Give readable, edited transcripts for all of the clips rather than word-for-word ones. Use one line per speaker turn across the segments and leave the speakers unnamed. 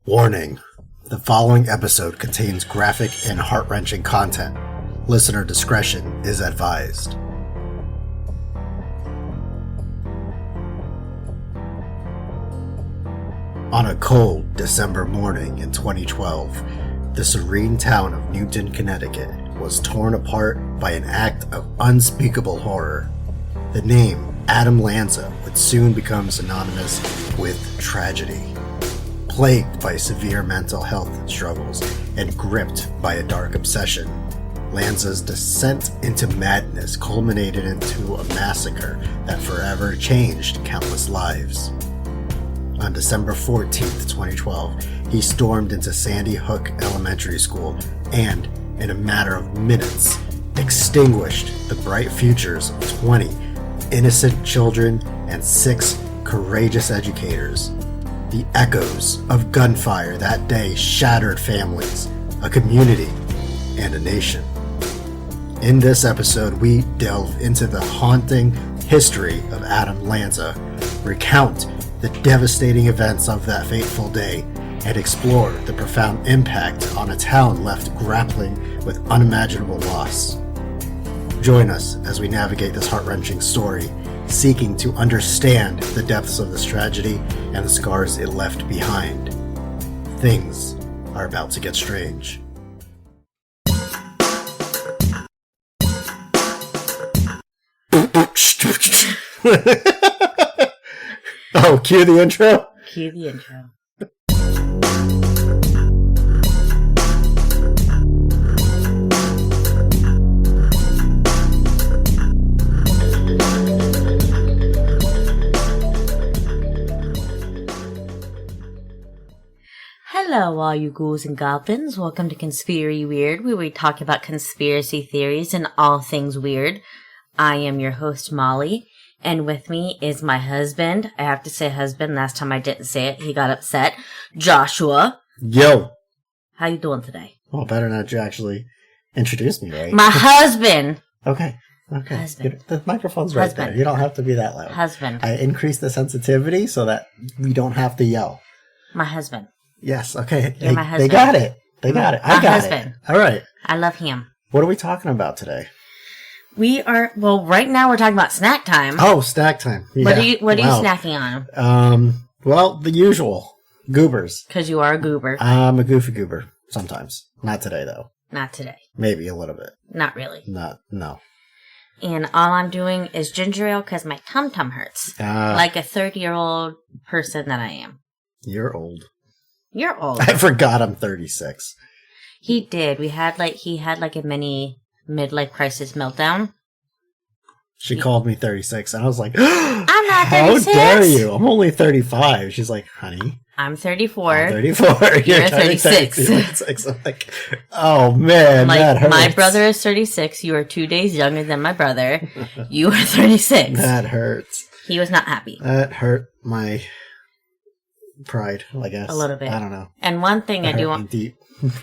Warning. The following episode contains graphic and heart-wrenching content. Listener discretion is advised. On a cold December morning in 2012, the serene town of Newtown, Connecticut was torn apart by an act of unspeakable horror. The name Adam Lanza would soon become synonymous with tragedy. Plagued by severe mental health struggles and gripped by a dark obsession, Lanza's descent into madness culminated into a massacre that forever changed countless lives. On December 14th, 2012, he stormed into Sandy Hook Elementary School and, in a matter of minutes, extinguished the bright futures of 20 innocent children and 6 courageous educators. The echoes of gunfire that day shattered families, a community, and a nation. In this episode, we delve into the haunting history of Adam Lanza, recount the devastating events of that fateful day, and explore the profound impact on a town left grappling with unimaginable loss. Join us as we navigate this heart-wrenching story, seeking to understand the depths of this tragedy and the scars it left behind. Things are about to get strange. Oh, cue the intro?
Cue the intro. Hello, all you ghouls and goblins. Welcome to Conspiracy Weird, where we talk about conspiracy theories and all things weird. I am your host, Molly, and with me is my husband. I have to say husband. Last time I didn't say it. He got upset. Joshua.
Yo.
How you doing today?
Well, better not you actually introduce me, right?
My husband.
Okay.
Husband.
The microphone's right there. You don't have to be that loud.
Husband.
I increased the sensitivity so that we don't have to yell.
My husband.
Yes, okay.
You're my husband.
They got it. I got
husband.
it. All right.
I love him.
What are we talking about today?
Right now we're talking about snack time.
Oh, snack time. Yeah.
What are you snacking on?
Well, the usual. Goobers.
Because you are a goober.
I'm a goofy goober. Sometimes. Not today, though.
Not today.
Maybe a little bit.
Not really.
No.
And all I'm doing is ginger ale because my tum-tum hurts. Like a 30-year-old person that I am.
You're old.
You're old.
I forgot I'm 36.
He did. He had like a mini midlife crisis meltdown.
She called me 36, and I was like,
I'm not 36.
How dare you? I'm only 35. She's like, honey.
I'm 34.
I'm 34.
You're 36.
I'm like, oh, man, that hurts.
My brother is 36. You are 2 days younger than my brother. You are 36.
That hurts.
He was not happy.
That hurt my pride, I guess.
A little bit.
I don't know.
And one thing I do want...
Deep.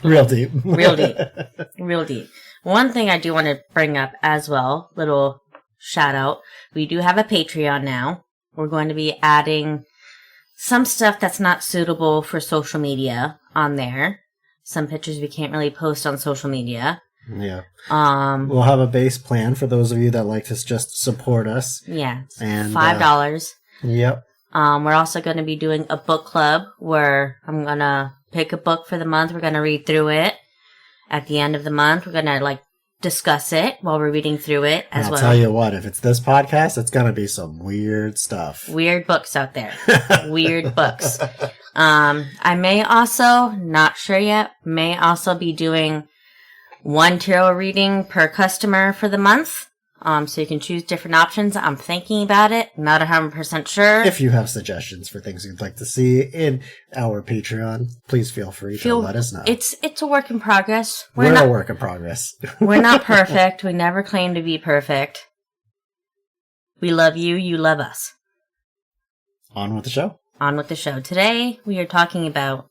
Real deep.
Real deep. One thing I do want to bring up as well, little shout out. We do have a Patreon now. We're going to be adding some stuff that's not suitable for social media on there. Some pictures we can't really post on social media.
Yeah. We'll have a base plan for those of you that like to just support us.
Yeah.
And
$5.
Yep.
We're also going to be doing a book club where I'm going to pick a book for the month. We're going to read through it. At the end of the month, we're going to discuss it while we're reading through it as well.
I'll tell you what, if it's this podcast, it's going to be some weird stuff.
Weird books out there. Weird books. I may also, not sure yet, may also be doing one tarot reading per customer for the month. So you can choose different options. I'm thinking about it. Not 100% sure.
If you have suggestions for things you'd like to see in our Patreon, please feel free to let us know.
It's a work in progress.
We're a work in progress.
We're not perfect. We never claim to be perfect. We love you. You love us.
On with the show.
On with the show. Today, we are talking about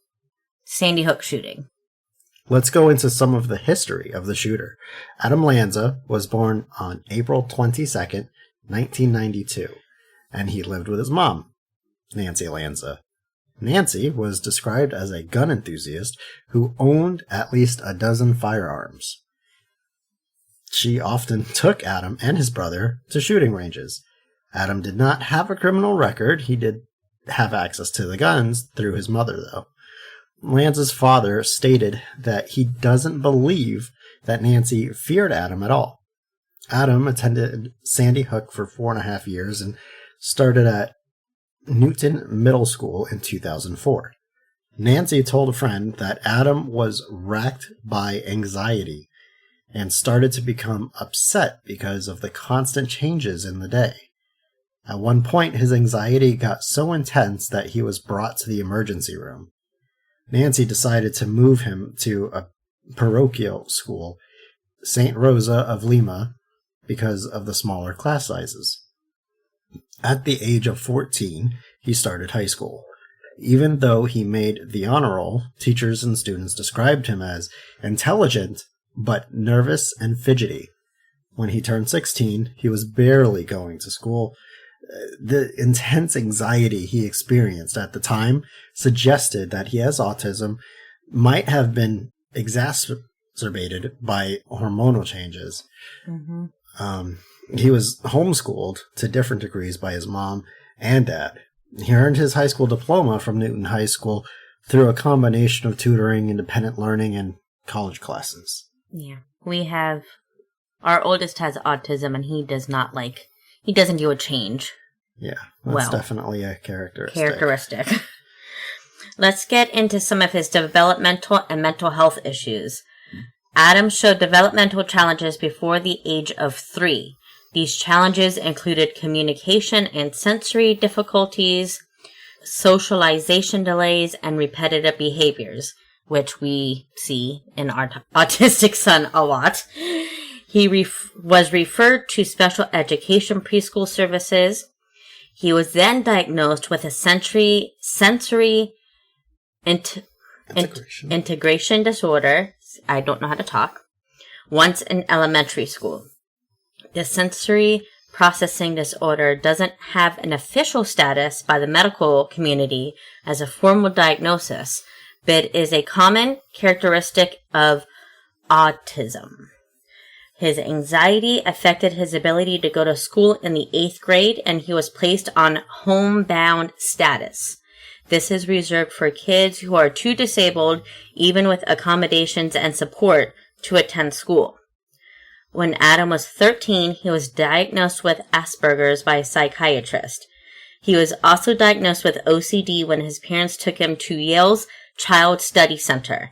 Sandy Hook shooting.
Let's go into some of the history of the shooter. Adam Lanza was born on April 22nd, 1992, and he lived with his mom, Nancy Lanza. Nancy was described as a gun enthusiast who owned at least a dozen firearms. She often took Adam and his brother to shooting ranges. Adam did not have a criminal record. He did have access to the guns through his mother, though. Lanza's father stated that he doesn't believe that Nancy feared Adam at all. Adam attended Sandy Hook for 4.5 years and started at Newtown Middle School in 2004. Nancy told a friend that Adam was racked by anxiety and started to become upset because of the constant changes in the day. At one point, his anxiety got so intense that he was brought to the emergency room. Nancy decided to move him to a parochial school, St. Rosa of Lima, because of the smaller class sizes. At the age of 14, he started high school. Even though he made the honor roll, teachers and students described him as intelligent, but nervous and fidgety. When he turned 16, he was barely going to school. The intense anxiety he experienced at the time suggested that he has autism, might have been exacerbated by hormonal changes. Mm-hmm. He was homeschooled to different degrees by his mom and dad. He earned his high school diploma from Newton High School through a combination of tutoring, independent learning, and college classes.
Yeah. Our oldest has autism, and he doesn't deal with change.
Yeah, that's definitely a characteristic.
Let's get into some of his developmental and mental health issues. Adam showed developmental challenges before the age of 3. These challenges included communication and sensory difficulties, socialization delays, and repetitive behaviors, which we see in our autistic son a lot. He was referred to special education preschool services. He was then diagnosed with a sensory integration disorder. I don't know how to talk. Once in elementary school. The sensory processing disorder doesn't have an official status by the medical community as a formal diagnosis, but is a common characteristic of autism. His anxiety affected his ability to go to school in the 8th grade, and he was placed on homebound status. This is reserved for kids who are too disabled, even with accommodations and support, to attend school. When Adam was 13, he was diagnosed with Asperger's by a psychiatrist. He was also diagnosed with OCD when his parents took him to Yale's Child Study Center.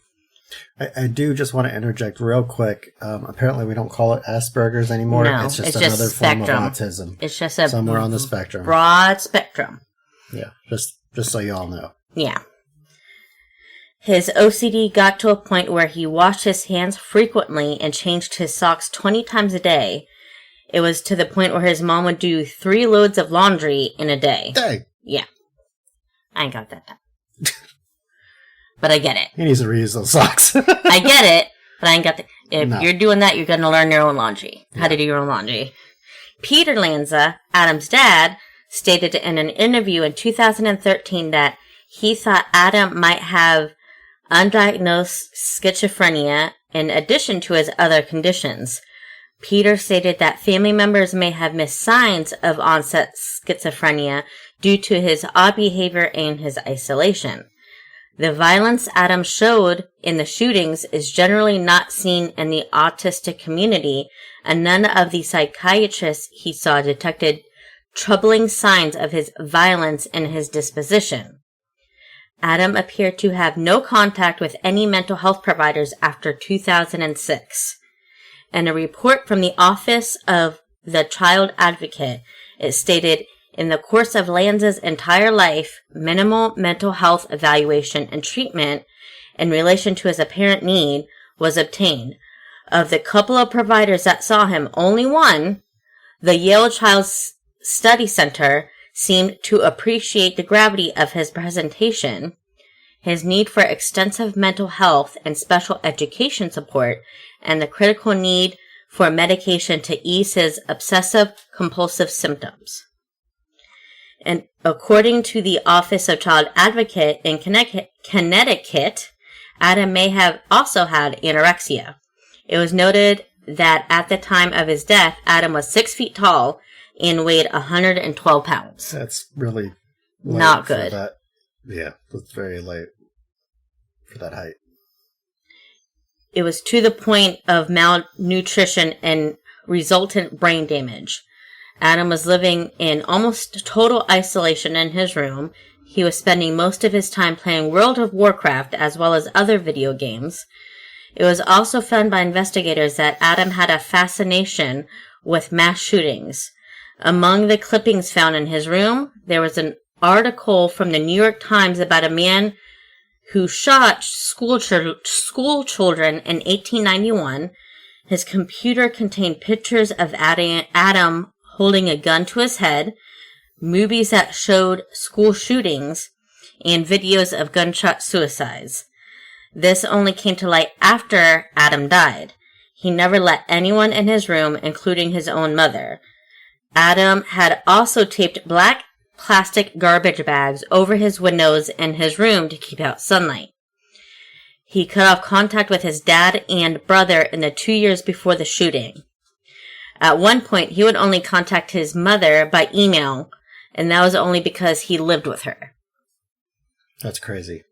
I do just want to interject real quick. Apparently we don't call it Asperger's anymore.
No,
it's just another form of autism.
It's just a
somewhere on the spectrum.
Broad spectrum.
Yeah, just so you all know.
Yeah. His OCD got to a point where he washed his hands frequently and changed his socks 20 times a day. It was to the point where his mom would do 3 loads of laundry in a day.
Dang.
Yeah. I ain't got that done. But I get it.
He needs to reuse those socks.
I get it, but I ain't got the... If you're doing that, you're going to learn your own laundry. How to do your own laundry. Peter Lanza, Adam's dad, stated in an interview in 2013 that he thought Adam might have undiagnosed schizophrenia in addition to his other conditions. Peter stated that family members may have missed signs of onset schizophrenia due to his odd behavior and his isolation. The violence Adam showed in the shootings is generally not seen in the autistic community, and none of the psychiatrists he saw detected troubling signs of his violence and his disposition. Adam appeared to have no contact with any mental health providers after 2006. In a report from the Office of the Child Advocate, it stated, in the course of Lanza's entire life, minimal mental health evaluation and treatment in relation to his apparent need was obtained. Of the couple of providers that saw him, only one, the Yale Child Study Center, seemed to appreciate the gravity of his presentation, his need for extensive mental health and special education support, and the critical need for medication to ease his obsessive-compulsive symptoms. And according to the Office of Child Advocate in Connecticut, Adam may have also had anorexia. It was noted that at the time of his death, Adam was 6 feet tall and weighed 112 pounds.
That's really
not good.
Yeah, that's very light for that height.
It was to the point of malnutrition and resultant brain damage. Adam was living in almost total isolation in his room. He was spending most of his time playing World of Warcraft as well as other video games. It was also found by investigators that Adam had a fascination with mass shootings. Among the clippings found in his room, there was an article from the New York Times about a man who shot school children in 1891. His computer contained pictures of Adam holding a gun to his head, movies that showed school shootings, and videos of gunshot suicides. This only came to light after Adam died. He never let anyone in his room, including his own mother. Adam had also taped black plastic garbage bags over his windows in his room to keep out sunlight. He cut off contact with his dad and brother in the 2 years before the shooting. At one point, he would only contact his mother by email, and that was only because he lived with her.
That's crazy.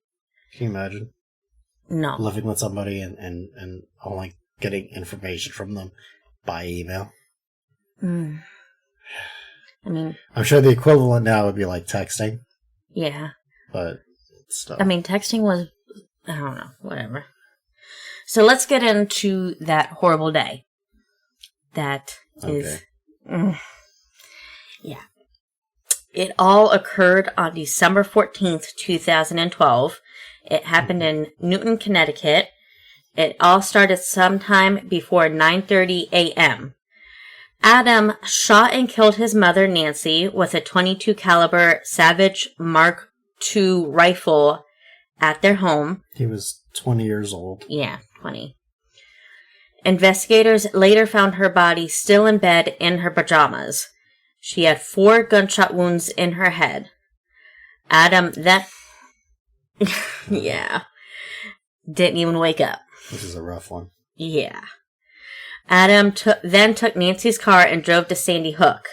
Can you imagine?
No.
Living with somebody and only getting information from them by email.
I mean,
I'm sure the equivalent now would be like texting.
Yeah.
But still.
I mean, texting was, I don't know, whatever. So let's get into that horrible day. That is, yeah. It all occurred on December 14th, 2012. It happened in Newtown, Connecticut. It all started sometime before 9:30 a.m. Adam shot and killed his mother, Nancy, with a .22 caliber Savage Mark II rifle at their home.
He was 20 years old.
Yeah, 20. Investigators later found her body still in bed in her pajamas. She had 4 gunshot wounds in her head. Adam then... yeah. Didn't even wake up.
This is a rough one.
Yeah. Adam then took Nancy's car and drove to Sandy Hook.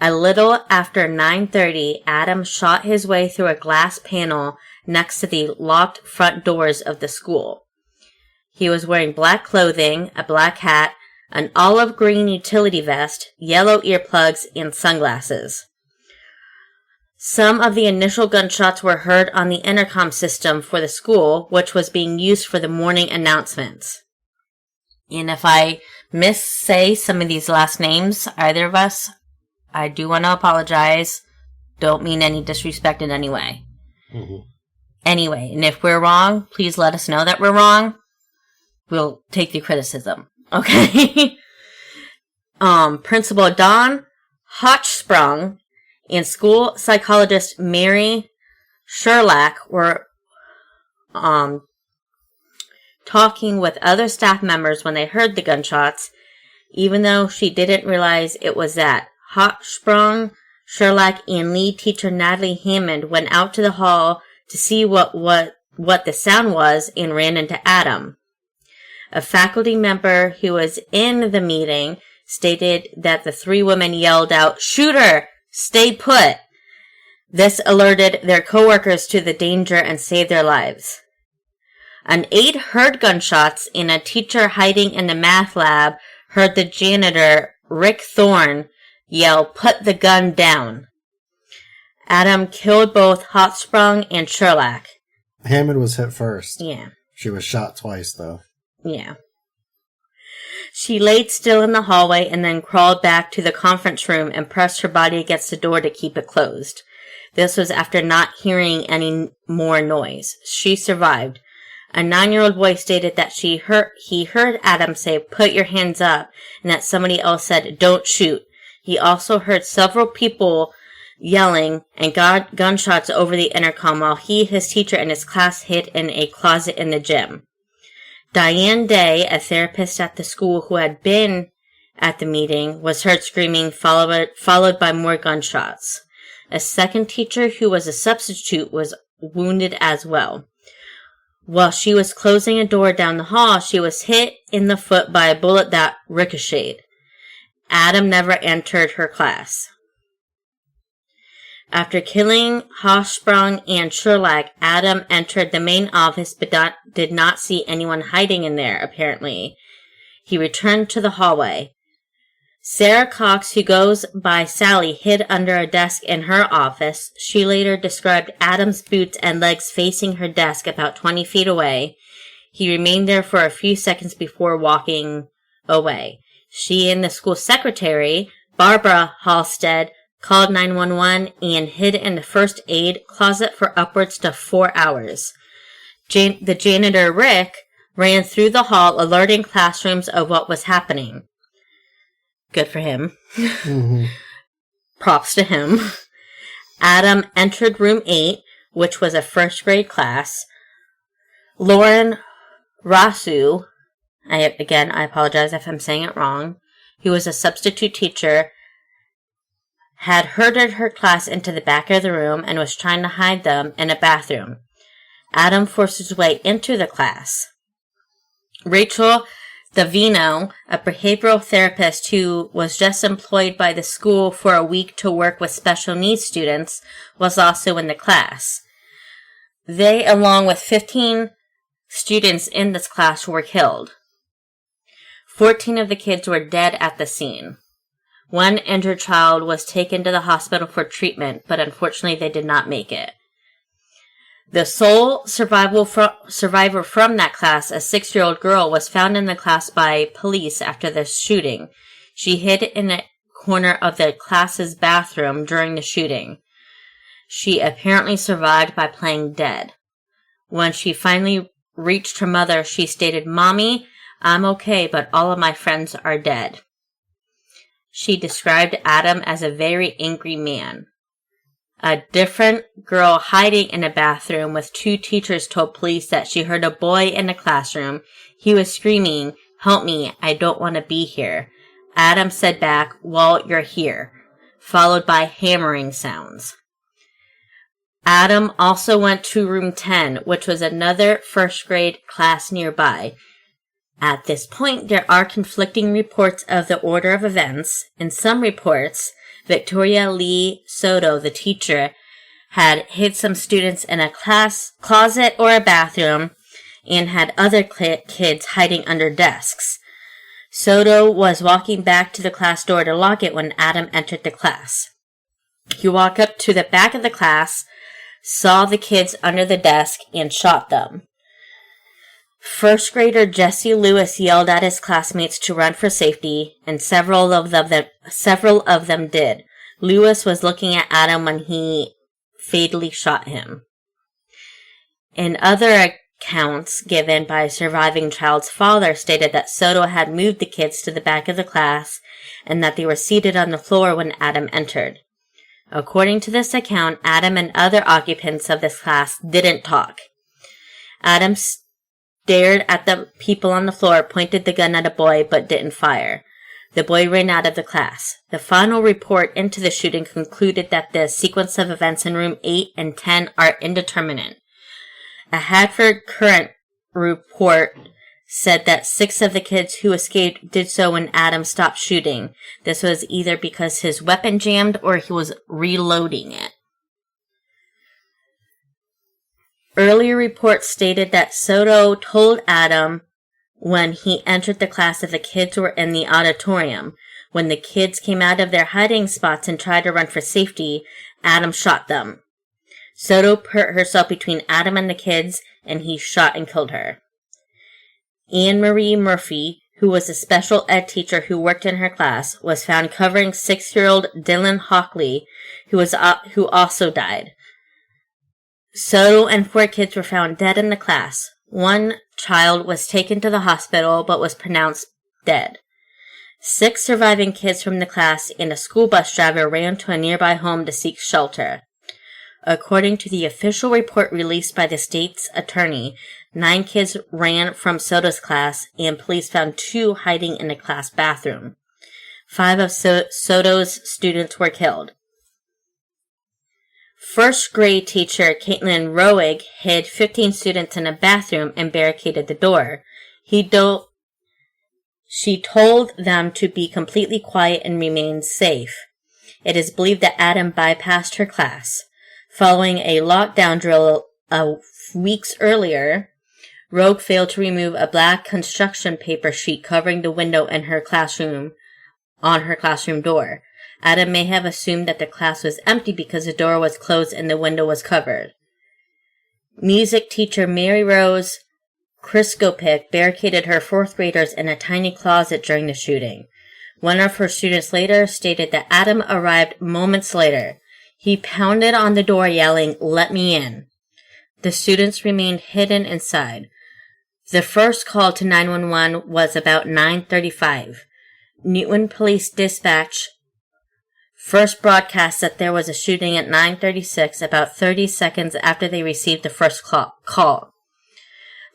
A little after 9:30, Adam shot his way through a glass panel next to the locked front doors of the school. He was wearing black clothing, a black hat, an olive green utility vest, yellow earplugs, and sunglasses. Some of the initial gunshots were heard on the intercom system for the school, which was being used for the morning announcements. And if I missay some of these last names, either of us, I do want to apologize. Don't mean any disrespect in any way. Mm-hmm. Anyway, and if we're wrong, please let us know that we're wrong. We'll take the criticism. Okay? Principal Don Hochsprung and school psychologist Mary Sherlach were talking with other staff members when they heard the gunshots, even though she didn't realize it was that. Hochsprung, Sherlach, and lead teacher Natalie Hammond went out to the hall to see what the sound was and ran into Adam. A faculty member who was in the meeting stated that the 3 women yelled out, "Shooter! Stay put!" This alerted their coworkers to the danger and saved their lives. An aide heard gunshots, and a teacher hiding in the math lab heard the janitor, Rick Thorne, yell, "Put the gun down." Adam killed both Hochsprung and Sherlach.
Hammond was hit first.
Yeah.
She was shot twice, though.
Yeah. She laid still in the hallway and then crawled back to the conference room and pressed her body against the door to keep it closed. This was after not hearing any more noise. She survived. A 9-year-old boy stated that he heard Adam say, "Put your hands up," and that somebody else said, "Don't shoot." He also heard several people yelling and got gunshots over the intercom while his teacher, and his class hid in a closet in the gym. Diane Day, a therapist at the school who had been at the meeting, was heard screaming, followed by more gunshots. A second teacher, who was a substitute, was wounded as well. While she was closing a door down the hall, she was hit in the foot by a bullet that ricocheted. Adam never entered her class. After killing Hochsprung and Sherlock, Adam entered the main office but did not see anyone hiding in there, apparently. He returned to the hallway. Sarah Cox, who goes by Sally, hid under a desk in her office. She later described Adam's boots and legs facing her desk about 20 feet away. He remained there for a few seconds before walking away. She and the school secretary, Barbara Halstead, called 911 and hid in the first aid closet for upwards to 4 hours. The janitor, Rick, ran through the hall, alerting classrooms of what was happening. Good for him. Mm-hmm. Props to him. Adam entered room 8, which was a first grade class. Lauren Rasu, I apologize if I'm saying it wrong, who was a substitute teacher, had herded her class into the back of the room and was trying to hide them in a bathroom. Adam forced his way into the class. Rachel Davino, a behavioral therapist who was just employed by the school for a week to work with special needs students, was also in the class. They, along with 15 students in this class, were killed. 14 of the kids were dead at the scene. One injured child was taken to the hospital for treatment, but unfortunately they did not make it. The sole survivor from that class, a 6-year-old girl, was found in the class by police after the shooting. She hid in a corner of the class's bathroom during the shooting. She apparently survived by playing dead. When she finally reached her mother, she stated, "Mommy, I'm okay, but all of my friends are dead." She described Adam as a very angry man. A different girl hiding in a bathroom with 2 teachers told police that she heard a boy in the classroom. He was screaming, "Help me, I don't want to be here." Adam said back, "Well, you're here," followed by hammering sounds. Adam also went to room 10, which was another first grade class nearby. At this point, there are conflicting reports of the order of events. In some reports, Victoria Lee Soto, the teacher, had hid some students in a class closet or a bathroom and had other kids hiding under desks. Soto was walking back to the class door to lock it when Adam entered the class. He walked up to the back of the class, saw the kids under the desk, and shot them. First grader Jesse Lewis yelled at his classmates to run for safety, and several of them did. Lewis was looking at Adam when he fatally shot him. In other accounts given by a surviving child's father stated that Soto had moved the kids to the back of the class and that they were seated on the floor when Adam entered. According to this account, Adam and other occupants of this class didn't talk. Adam stared at the people on the floor, pointed the gun at a boy, but didn't fire. The boy ran out of the class. The final report into the shooting concluded that the sequence of events in room 8 and 10 are indeterminate. A Hartford Courant report said that 6 of the kids who escaped did so when Adam stopped shooting. This was either because his weapon jammed or he was reloading it. Earlier reports stated that Soto told Adam when he entered the class that the kids were in the auditorium. When the kids came out of their hiding spots and tried to run for safety, Adam shot them. Soto put herself between Adam and the kids, and he shot and killed her. Anne Marie Murphy, who was a special ed teacher who worked in her class, was found covering 6-year-old Dylan Hockley, who also died. Soto and 4 kids were found dead in the class. One child was taken to the hospital but was pronounced dead. 6 surviving kids from the class and a school bus driver ran to a nearby home to seek shelter. According to the official report released by the state's attorney, 9 kids ran from Soto's class and police found 2 hiding in a class bathroom. 5 of Soto's students were killed. First grade teacher Caitlin Roig hid 15 students in a bathroom and barricaded the door. She told them to be completely quiet and remain safe. It is believed that Adam bypassed her class. Following a lockdown drill weeks earlier, Rogue failed to remove a black construction paper sheet covering the window in her classroom on her classroom door. Adam may have assumed that the class was empty because the door was closed and the window was covered. Music teacher Mary Rose Kriskopic barricaded her fourth graders in a tiny closet during the shooting. One of her students later stated that Adam arrived moments later. He pounded on the door yelling, "Let me in." The students remained hidden inside. The first call to 911 was about 9:35. Newtown Police Dispatch first broadcast that there was a shooting at 9:36, about 30 seconds after they received the first call.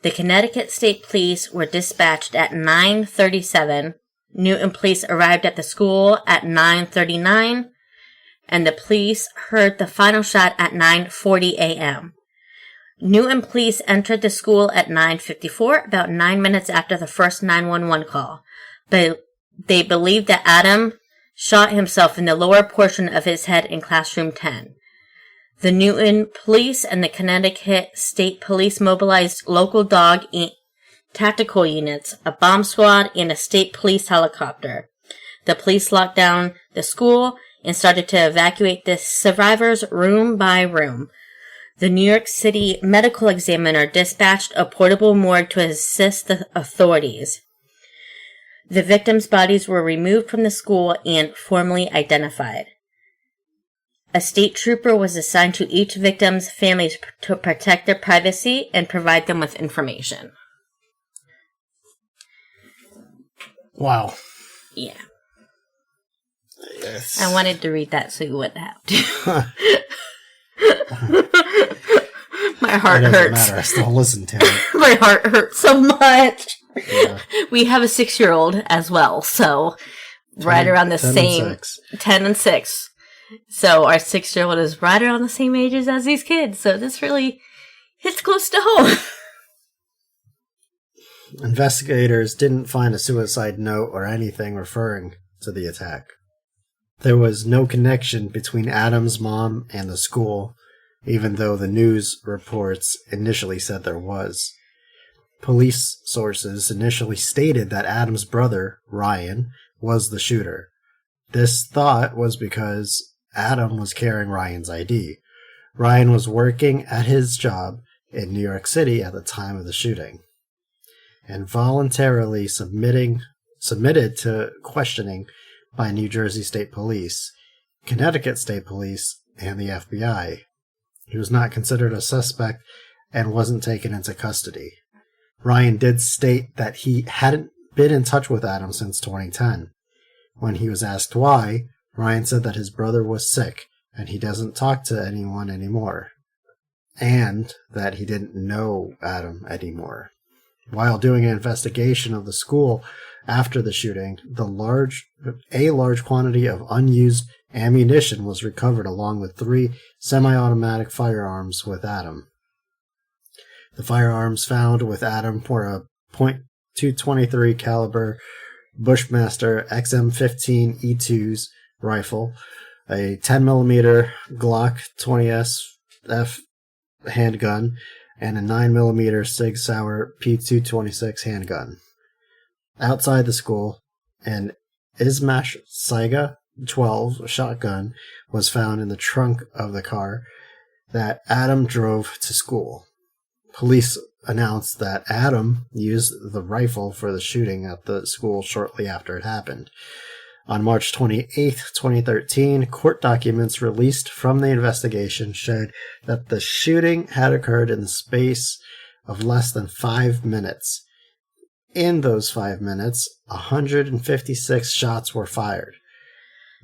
The Connecticut State Police were dispatched at 9:37. Newtown Police arrived at the school at 9:39, and the police heard the final shot at 9:40 a.m. Newtown Police entered the school at 9:54, about 9 minutes after the first 911 call. They believed that Adam shot himself in the lower portion of his head in classroom 10. The Newtown Police and the Connecticut State Police mobilized local dog tactical units, a bomb squad, and a state police helicopter. The police locked down the school and started to evacuate the survivors room by room. The New York City medical examiner dispatched a portable morgue to assist the authorities. The victims' bodies were removed from the school and formally identified. A state trooper was assigned to each victim's families to protect their privacy and provide them with information.
Wow.
Yeah.
Yes.
I wanted to read that so you wouldn't have to. My heart hurts.
It doesn't matter. I still listen to it.
My heart hurts so much.
Yeah.
We have a 6-year-old as well, so right around the
10
same...
and 6.
10 and 6. So our 6-year-old is right around the same ages as these kids, so this really hits close to home.
Investigators didn't find a suicide note or anything referring to the attack. There was no connection between Adam's mom and the school, even though the news reports initially said there was. Police sources initially stated that Adam's brother, Ryan, was the shooter. This thought was because Adam was carrying Ryan's ID. Ryan was working at his job in New York City at the time of the shooting, and voluntarily submitted to questioning by New Jersey State Police, Connecticut State Police, and the FBI. He was not considered a suspect and wasn't taken into custody. Ryan did state that he hadn't been in touch with Adam since 2010. When he was asked why, Ryan said that his brother was sick and he doesn't talk to anyone anymore, and that he didn't know Adam anymore. While doing an investigation of the school after the shooting, a large quantity of unused ammunition was recovered along with 3 semi-automatic firearms with Adam. The firearms found with Adam were a .223 caliber Bushmaster XM15 E2's rifle, a 10mm Glock 20SF handgun, and a 9mm Sig Sauer P226 handgun. Outside the school, an Izmash Saiga 12 shotgun was found in the trunk of the car that Adam drove to school. Police announced that Adam used the rifle for the shooting at the school shortly after it happened. On March 28, 2013, court documents released from the investigation showed that the shooting had occurred in the space of less than 5 minutes. In those 5 minutes, 156 shots were fired.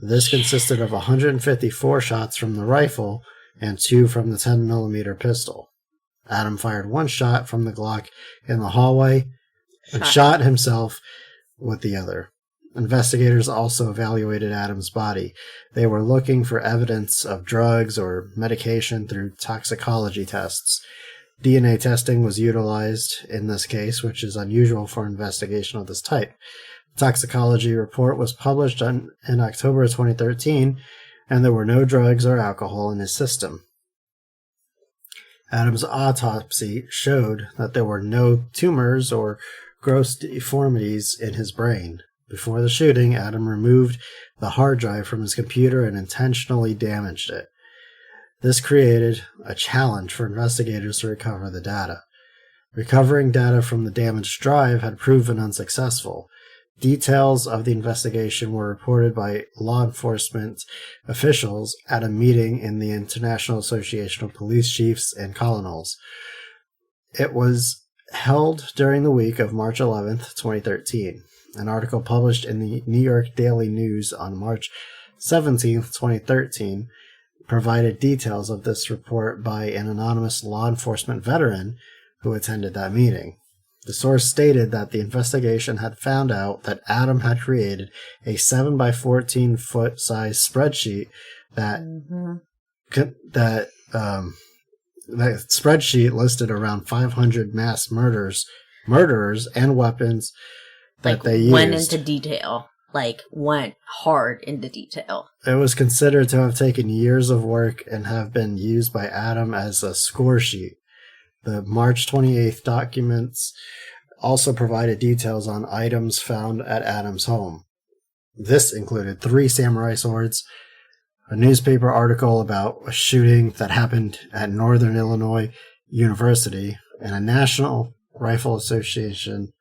This consisted of 154 shots from the rifle and 2 from the 10mm pistol. Adam fired 1 shot from the Glock in the hallway and shot himself with the other. Investigators also evaluated Adam's body. They were looking for evidence of drugs or medication through toxicology tests. DNA testing was utilized in this case, which is unusual for an investigation of this type. The toxicology report was published in October of 2013, and there were no drugs or alcohol in his system. Adam's autopsy showed that there were no tumors or gross deformities in his brain. Before the shooting, Adam removed the hard drive from his computer and intentionally damaged it. This created a challenge for investigators to recover the data. Recovering data from the damaged drive had proven unsuccessful. Details of the investigation were reported by law enforcement officials at a meeting in the International Association of Police Chiefs and Colonels. It was held during the week of March 11th, 2013. An article published in the New York Daily News on March 17th, 2013, provided details of this report by an anonymous law enforcement veteran who attended that meeting. The source stated that the investigation had found out that Adam had created a 7 by 14 foot size spreadsheet that spreadsheet listed around 500 mass murderers and weapons that they used.
Went into detail. Went hard into detail.
It was considered to have taken years of work and have been used by Adam as a score sheet. The March 28th documents also provided details on items found at Adam's home. This included 3 samurai swords, a newspaper article about a shooting that happened at Northern Illinois University, and a National Rifle Association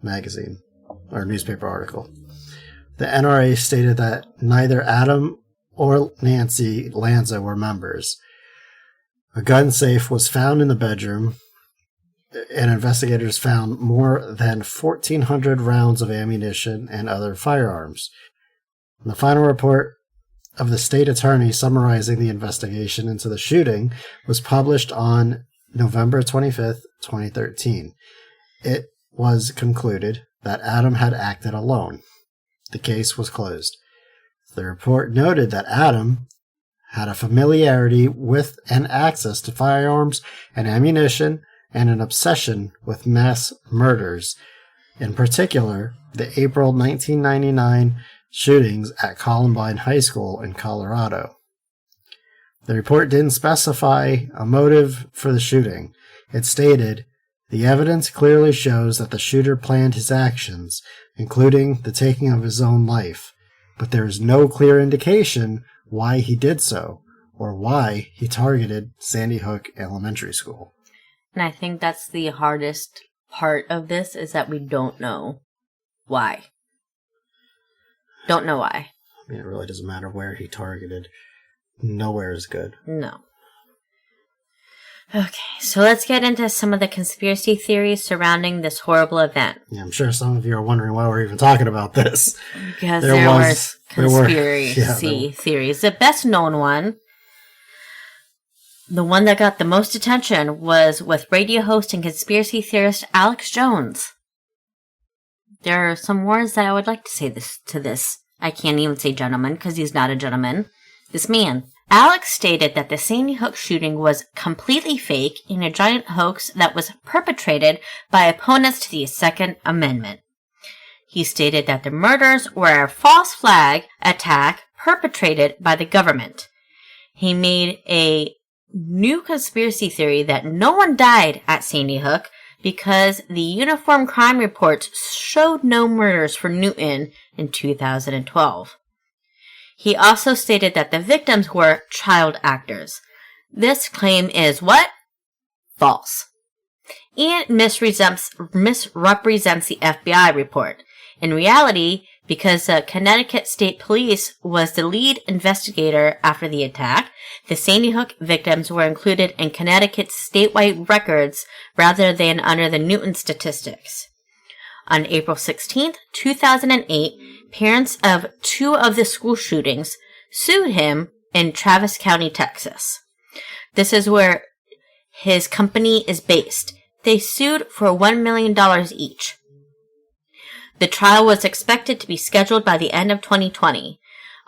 magazine or newspaper article. The NRA stated that neither Adam or Nancy Lanza were members. A gun safe was found in the bedroom, and investigators found more than 1,400 rounds of ammunition and other firearms. The final report of the state attorney summarizing the investigation into the shooting was published on November 25th, 2013. It was concluded that Adam had acted alone. The case was closed. The report noted that Adam had a familiarity with and access to firearms and ammunition and an obsession with mass murders, in particular the April 1999 shootings at Columbine High School in Colorado. The report didn't specify a motive for the shooting. It stated, "The evidence clearly shows that the shooter planned his actions, including the taking of his own life, but there is no clear indication why he did so, or why he targeted Sandy Hook Elementary School."
And I think that's the hardest part of this, is that we don't know why. Don't know why.
I mean, it really doesn't matter where he targeted. Nowhere is good.
No. Okay, so let's get into some of the conspiracy theories surrounding this horrible event.
Yeah, I'm sure some of you are wondering why we're even talking about this.
Because there were conspiracy theories. The best known one, the one that got the most attention, was with radio host and conspiracy theorist Alex Jones. There are some words that I would like to say to this. I can't even say gentleman, because he's not a gentleman. This man. Alex stated that the Sandy Hook shooting was completely fake and a giant hoax that was perpetrated by opponents to the Second Amendment. He stated that the murders were a false flag attack perpetrated by the government. He made a new conspiracy theory that no one died at Sandy Hook because the Uniform Crime Reports showed no murders for Newtown in 2012. He also stated that the victims were child actors. This claim is what? False. And misrepresents the FBI report. In reality, because the Connecticut State Police was the lead investigator after the attack, the Sandy Hook victims were included in Connecticut's statewide records rather than under the Newtown statistics. On April 16, 2008, parents of 2 of the school shootings sued him in Travis County, Texas. This is where his company is based. They sued for $1 million each. The trial was expected to be scheduled by the end of 2020.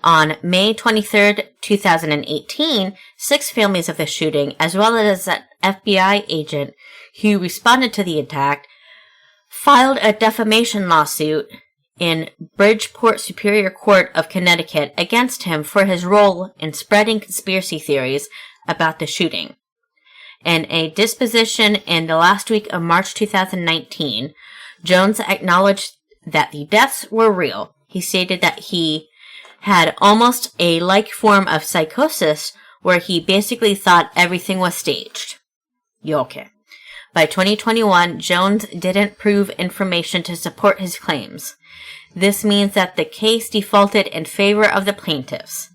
On May 23, 2018, 6 families of the shooting, as well as an FBI agent who responded to the attack, filed a defamation lawsuit in Bridgeport Superior Court of Connecticut against him for his role in spreading conspiracy theories about the shooting. In a disposition in the last week of March 2019, Jones acknowledged that the deaths were real. He stated that he had almost a like form of psychosis where he basically thought everything was staged. Okay. By 2021, Jones didn't prove information to support his claims. This means that the case defaulted in favor of the plaintiffs.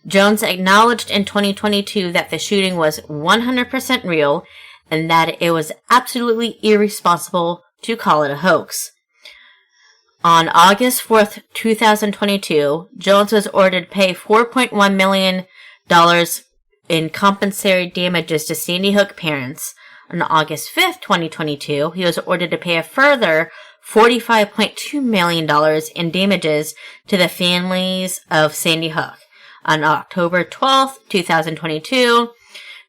Jones acknowledged in 2022 that the shooting was 100% real and that it was absolutely irresponsible to call it a hoax. On August 4th, 2022, Jones was ordered to pay $4.1 million in compensatory damages to Sandy Hook parents. On August 5th, 2022, he was ordered to pay a further $45.2 million in damages to the families of Sandy Hook. On October 12th, 2022,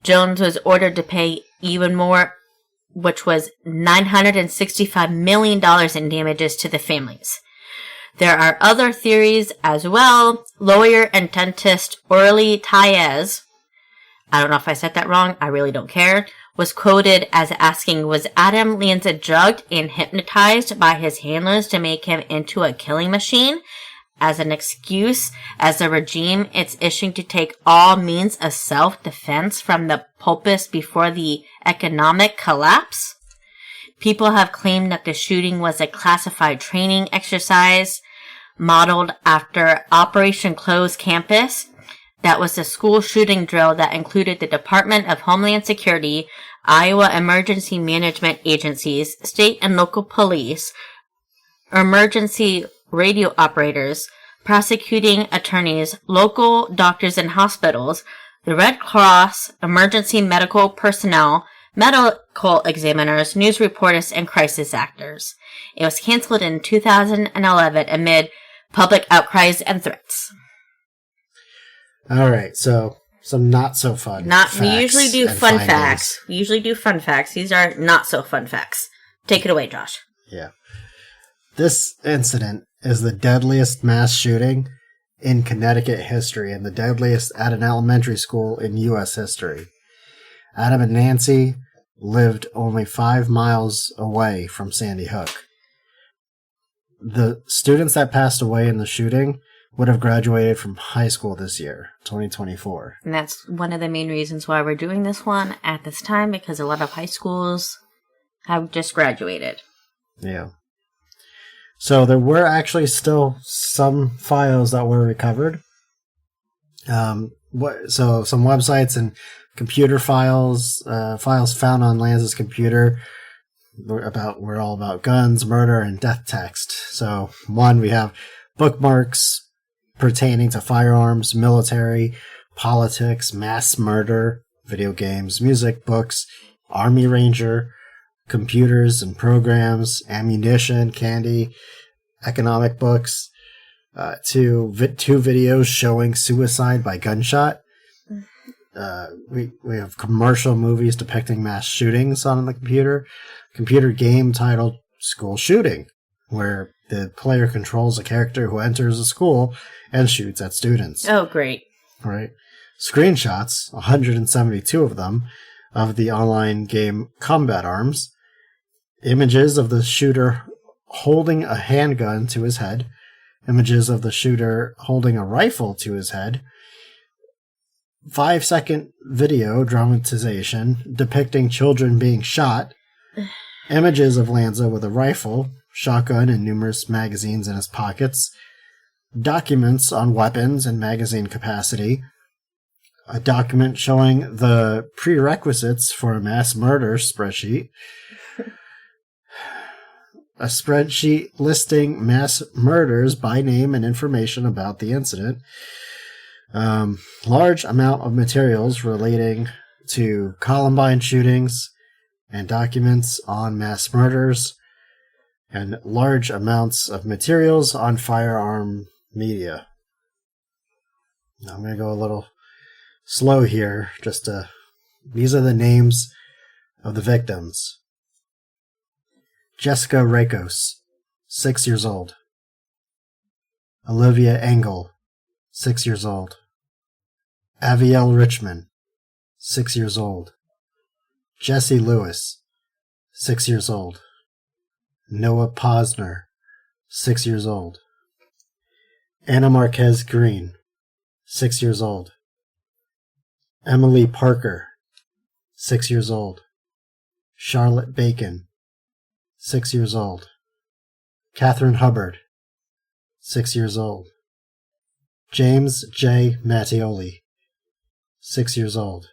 Jones was ordered to pay even more, which was $965 million in damages to the families. There are other theories as well. Lawyer and dentist Orly Taez, I don't know if I said that wrong, I really don't care, was quoted as asking, was Adam Lanza drugged and hypnotized by his handlers to make him into a killing machine? As an excuse, as a regime, it's issuing to take all means of self-defense from the pulpit before the economic collapse. People have claimed that the shooting was a classified training exercise modeled after Operation Closed Campus. That was a school shooting drill that included the Department of Homeland Security, Iowa Emergency Management Agencies, state and local police, emergency radio operators, prosecuting attorneys, local doctors and hospitals, the Red Cross, emergency medical personnel, medical examiners, news reporters, and crisis actors. It was canceled in 2011 amid public outcries and threats.
All right, so some not so fun.
We usually do fun facts. We usually do fun facts. These are not so fun facts. Take it away, Josh.
Yeah. This incident is the deadliest mass shooting in Connecticut history and the deadliest at an elementary school in U.S. history. Adam and Nancy lived only 5 miles away from Sandy Hook. The students that passed away in the shooting would have graduated from high school this year, 2024.
And that's one of the main reasons why we're doing this one at this time, because a lot of high schools have just graduated.
Yeah. So there were actually still some files that were recovered. So some websites and computer files, files found on Lanza's computer were all about guns, murder, and death text. So one, we have bookmarks pertaining to firearms, military, politics, mass murder, video games, music, books, Army Ranger, computers and programs, ammunition, candy, economic books, two videos showing suicide by gunshot. We have commercial movies depicting mass shootings on the computer game titled School Shooting, where the player controls a character who enters a school and shoots at students.
Oh, great.
Right. Screenshots, 172 of them, of the online game Combat Arms. Images of the shooter holding a handgun to his head. Images of the shooter holding a rifle to his head. 5-second video dramatization depicting children being shot. Images of Lanza with a rifle, shotgun, and numerous magazines in his pockets. Documents on weapons and magazine capacity. A document showing the prerequisites for a mass murder spreadsheet. A spreadsheet listing mass murders by name and information about the incident. Large amount of materials relating to Columbine shootings and documents on mass murders. and large amounts of materials on firearm media. Now I'm going to go a little slow here. These are the names of the victims. Jessica Rakos, 6 years old. Olivia Engel, 6 years old. Avielle Richmond, 6 years old. Jesse Lewis, 6 years old. Noah Posner, 6 years old. Anna Marquez Green, 6 years old. Emily Parker, 6 years old. Charlotte Bacon, 6 years old. Catherine Hubbard, 6 years old. James J. Mattioli, 6 years old.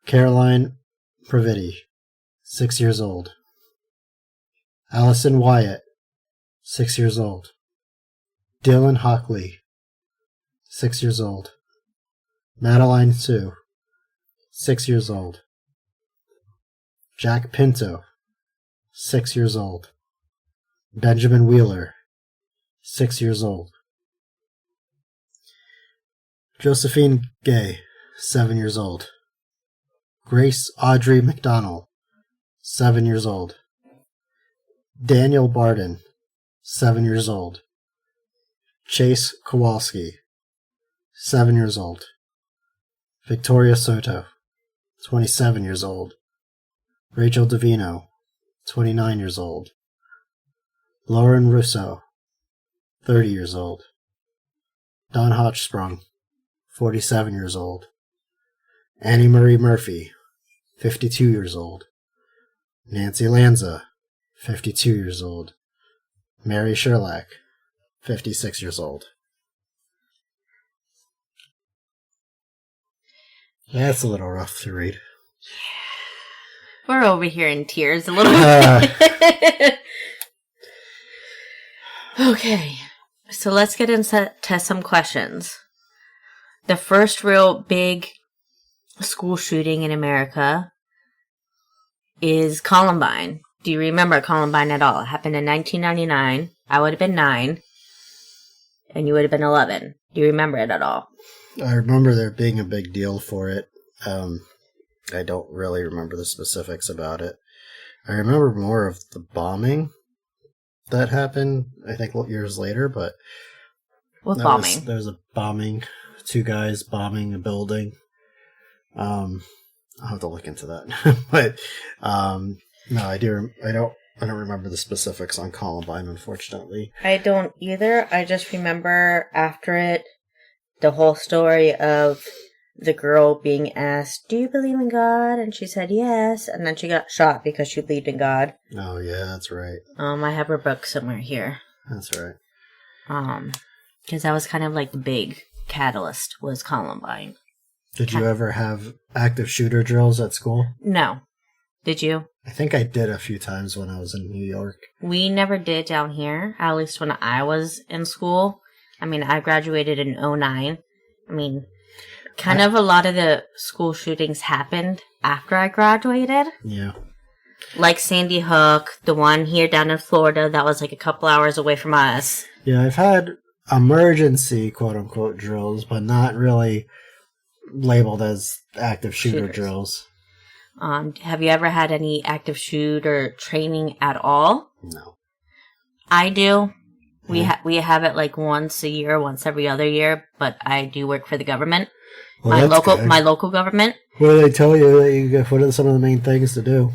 Caroline Praviti, 6 years old. Allison Wyatt, 6 years old. Dylan Hockley, 6 years old. Madeline Sue, 6 years old. Jack Pinto, 6 years old. Benjamin Wheeler, 6 years old. Josephine Gay, 7 years old. Grace Audrey McDonald, 7 years old. Daniel Barden, 7 years old. Chase Kowalski, 7 years old. Victoria Soto, 27 years old. Rachel Davino, 29 years old. Lauren Russo, 30 years old. Don Hodgsprung, 47 years old. Annie Marie Murphy, 52 years old. Nancy Lanza, 52 years old. Mary Sherlach, 56 years old. That's a little rough to read.
We're over here in tears a little bit. Okay, so let's get into some questions. The first real big school shooting in America is Columbine. Do you remember Columbine at all? It happened in 1999. I would have been 9, and you would have been 11. Do you remember it at all?
I remember there being a big deal for it. I don't really remember the specifics about it. I remember more of the bombing that happened, I think, years later, but...
What bombing?
There was a bombing. 2 guys bombing a building. I'll have to look into that. But, no, I don't remember the specifics on Columbine, unfortunately.
I don't either. I just remember after it, the whole story of the girl being asked, "Do you believe in God?" And she said yes, and then she got shot because she believed in God.
Oh yeah, that's right.
I have her book somewhere here.
That's right.
Because that was kind of like the big catalyst was Columbine.
Did you ever have active shooter drills at school?
No. Did you?
I think I did a few times when I was in New York.
We never did down here, at least when I was in school. I mean, I graduated in 2009. I mean, a lot of the school shootings happened after I graduated.
Yeah.
Like Sandy Hook, the one here down in Florida that was like a couple hours away from us.
Yeah, I've had emergency quote-unquote drills, but not really labeled as active shooter drills.
Have you ever had any active shooter training at all?
No.
I do. We have it like once a year, once every other year, but I do work for the government.
Well,
my local government.
What do they tell you? What are some of the main things to do?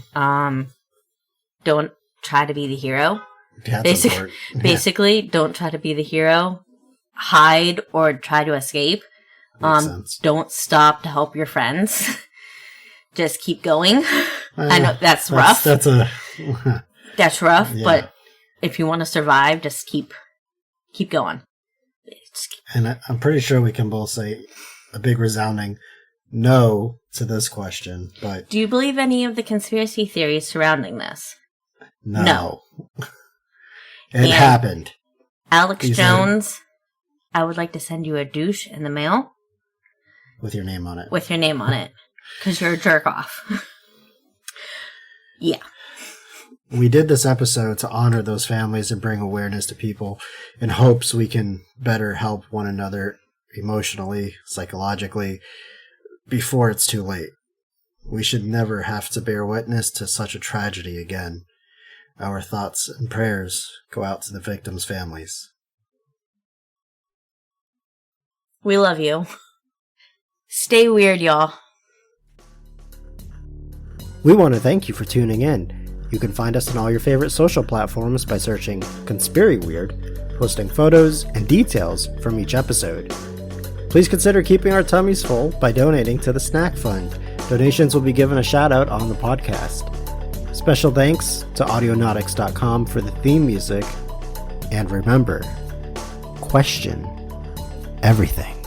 Don't try to be the hero.
That's important.
Basically, don't try to be the hero. Hide or try to escape.
Makes sense.
Don't stop to help your friends. Just keep going. I know that's rough. That's rough, yeah. But if you want to survive, just keep going.
And I'm pretty sure we can both say a big resounding no to this question. But
do you believe any of the conspiracy theories surrounding this?
No. It happened.
Alex Jones, I would like to send you a douche in the mail.
With your name on it.
With your name on it. Because you're a jerk off. Yeah.
We did this episode to honor those families and bring awareness to people in hopes we can better help one another emotionally, psychologically, before it's too late. We should never have to bear witness to such a tragedy again. Our thoughts and prayers go out to the victims' families.
We love you. Stay weird, y'all.
We want to thank you for tuning in. You can find us on all your favorite social platforms by searching Conspiracy Weird, posting photos and details from each episode. Please consider keeping our tummies full by donating to the Snack Fund. Donations will be given a shout out on the podcast. Special thanks to Audionautics.com for the theme music. And remember, question everything.